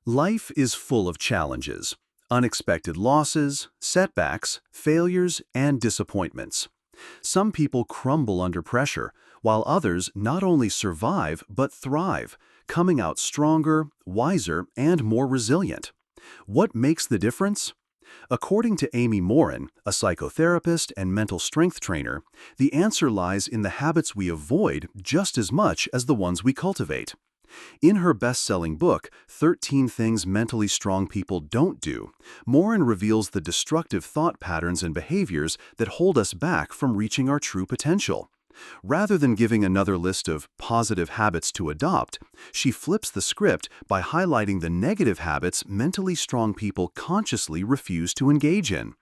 Life is full of challenges, unexpected losses, setbacks, failures, and disappointments. Some people crumble under pressure, while others not only survive but thrive, coming out stronger, wiser, and more resilient. What makes the difference? According to Amy Morin, a psychotherapist and mental strength trainer, the answer lies in the habits we avoid just as much as the ones we cultivate. In her best-selling book, 13 Things Mentally Strong People Don't Do, Morin reveals the destructive thought patterns and behaviors that hold us back from reaching our true potential. Rather than giving another list of positive habits to adopt, she flips the script by highlighting the negative habits mentally strong people consciously refuse to engage in.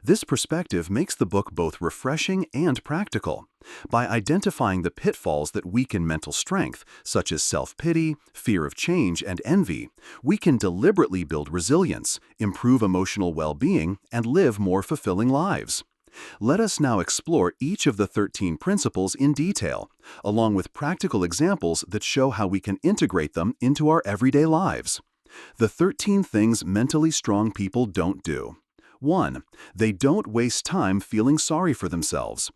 This perspective makes the book both refreshing and practical. By identifying the pitfalls that weaken mental strength, such as self-pity, fear of change, and envy, we can deliberately build resilience, improve emotional well-being, and live more fulfilling lives. Let us now explore each of the 13 principles in detail, along with practical examples that show how we can integrate them into our everyday lives. The 13 things mentally strong people don't do. 1. They don't waste time feeling sorry for themselves.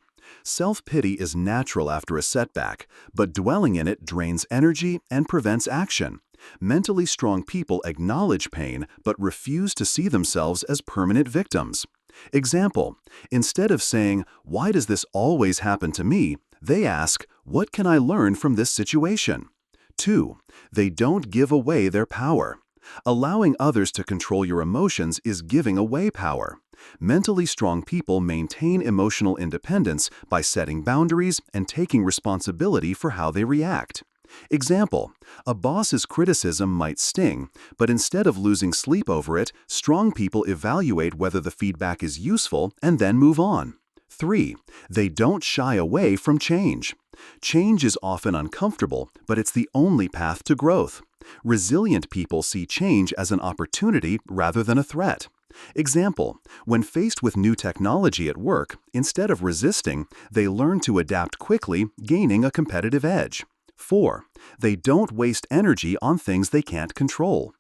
Self-pity is natural after a setback, but dwelling in it drains energy and prevents action. Mentally strong people acknowledge pain but refuse to see themselves as permanent victims. Example, instead of saying, "Why does this always happen to me?" they ask, "What can I learn from this situation?" 2. They don't give away their power. Allowing others to control your emotions is giving away power. Mentally strong people maintain emotional independence by setting boundaries and taking responsibility for how they react. Example, a boss's criticism might sting, but instead of losing sleep over it, strong people evaluate whether the feedback is useful and then move on. 3. They don't shy away from change. Change is often uncomfortable, but it's the only path to growth. Resilient people see change as an opportunity rather than a threat. Example, when faced with new technology at work, instead of resisting, they learn to adapt quickly, gaining a competitive edge. 4. They don't waste energy on things they can't control.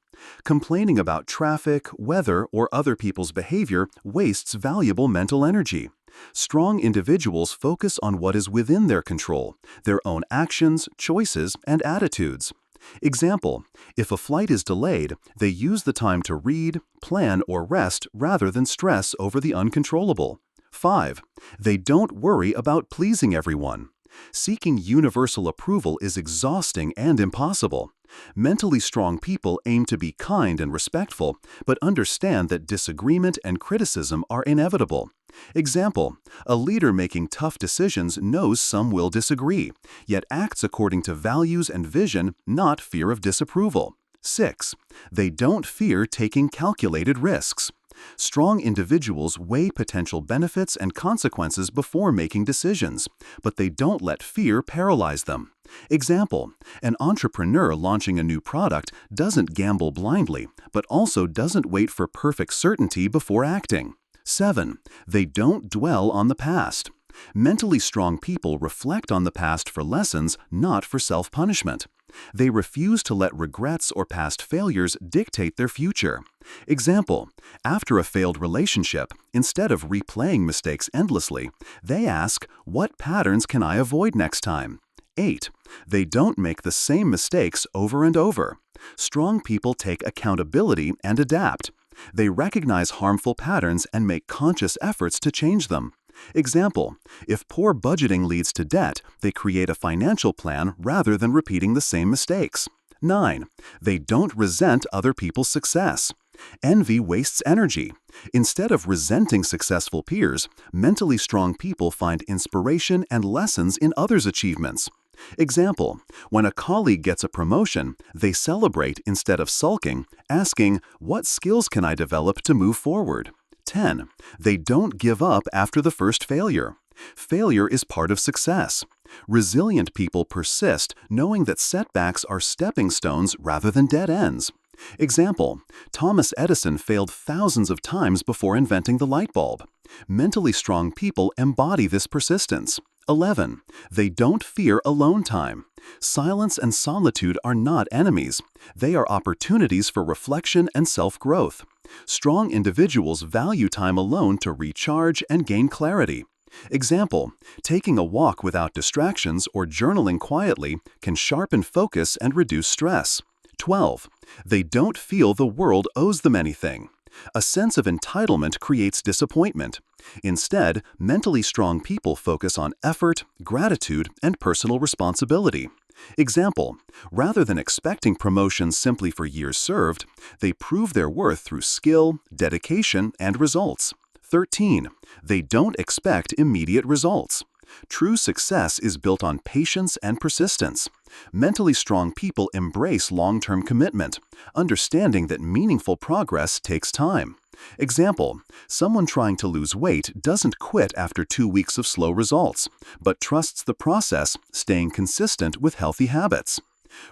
Complaining about traffic, weather, or other people's behavior wastes valuable mental energy. Strong individuals focus on what is within their control, their own actions, choices, and attitudes. Example, if a flight is delayed, they use the time to read, plan, or rest rather than stress over the uncontrollable. 5. They don't worry about pleasing everyone. Seeking universal approval is exhausting and impossible. Mentally strong people aim to be kind and respectful, but understand that disagreement and criticism are inevitable. Example, a leader making tough decisions knows some will disagree, yet acts according to values and vision, not fear of disapproval. 6. They don't fear taking calculated risks. Strong individuals weigh potential benefits and consequences before making decisions, but they don't let fear paralyze them. Example, an entrepreneur launching a new product doesn't gamble blindly, but also doesn't wait for perfect certainty before acting. 7. They don't dwell on the past. Mentally strong people reflect on the past for lessons, not for self-punishment. They refuse to let regrets or past failures dictate their future. Example, after a failed relationship, instead of replaying mistakes endlessly, they ask, "What patterns can I avoid next time?" 8. They don't make the same mistakes over and over. Strong people take accountability and adapt. They recognize harmful patterns and make conscious efforts to change them. Example, if poor budgeting leads to debt, they create a financial plan rather than repeating the same mistakes. 9. They don't resent other people's success. Envy wastes energy. Instead of resenting successful peers, mentally strong people find inspiration and lessons in others' achievements. Example, when a colleague gets a promotion, they celebrate instead of sulking, asking, "What skills can I develop to move forward?" 10. They don't give up after the first failure. Failure is part of success. Resilient people persist, knowing that setbacks are stepping stones rather than dead ends. Example, Thomas Edison failed thousands of times before inventing the light bulb. Mentally strong people embody this persistence. 11. They don't fear alone time. Silence and solitude are not enemies. They are opportunities for reflection and self-growth. Strong individuals value time alone to recharge and gain clarity. Example, taking a walk without distractions or journaling quietly can sharpen focus and reduce stress. 12. They don't feel the world owes them anything. A sense of entitlement creates disappointment. Instead, mentally strong people focus on effort, gratitude, and personal responsibility. Example, rather than expecting promotions simply for years served, they prove their worth through skill, dedication, and results. 13. They don't expect immediate results. True success is built on patience and persistence. Mentally strong people embrace long-term commitment, understanding that meaningful progress takes time. Example, someone trying to lose weight doesn't quit after 2 weeks of slow results, but trusts the process, staying consistent with healthy habits.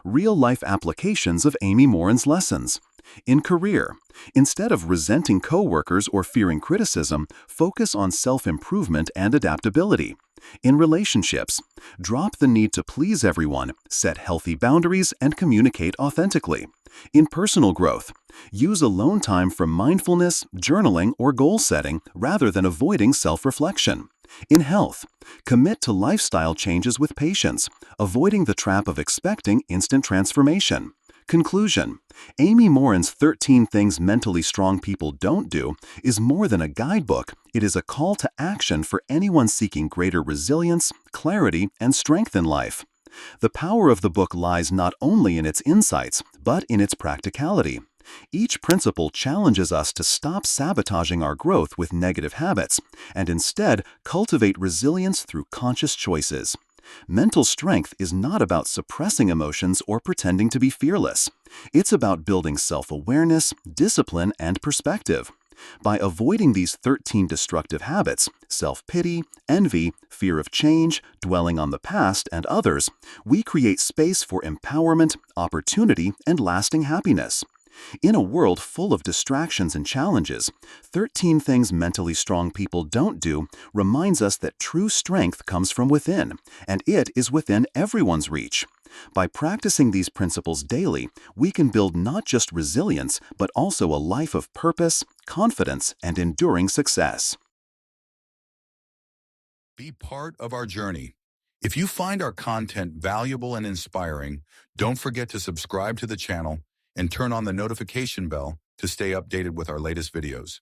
Real-life applications of Amy Morin's lessons. In career, instead of resenting coworkers or fearing criticism, focus on self-improvement and adaptability. In relationships, drop the need to please everyone, set healthy boundaries, and communicate authentically. In personal growth, use alone time for mindfulness, journaling, or goal setting rather than avoiding self-reflection. In health, commit to lifestyle changes with patience, avoiding the trap of expecting instant transformation. Conclusion: Amy Morin's 13 Things Mentally Strong People Don't Do is more than a guidebook. It is a call to action for anyone seeking greater resilience, clarity, and strength in life. The power of the book lies not only in its insights, but in its practicality. Each principle challenges us to stop sabotaging our growth with negative habits and instead cultivate resilience through conscious choices. Mental strength is not about suppressing emotions or pretending to be fearless. It's about building self-awareness, discipline, and perspective. By avoiding these 13 destructive habits, self-pity, envy, fear of change, dwelling on the past, and others, we create space for empowerment, opportunity, and lasting happiness. In a world full of distractions and challenges, 13 Things Mentally Strong People Don't Do reminds us that true strength comes from within, and it is within everyone's reach. By practicing these principles daily, we can build not just resilience, but also a life of purpose, confidence, and enduring success. Be part of our journey. If you find our content valuable and inspiring, don't forget to subscribe to the channel and turn on the notification bell to stay updated with our latest videos.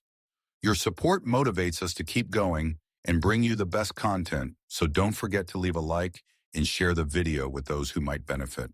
Your support motivates us to keep going and bring you the best content, so don't forget to leave a like and share the video with those who might benefit.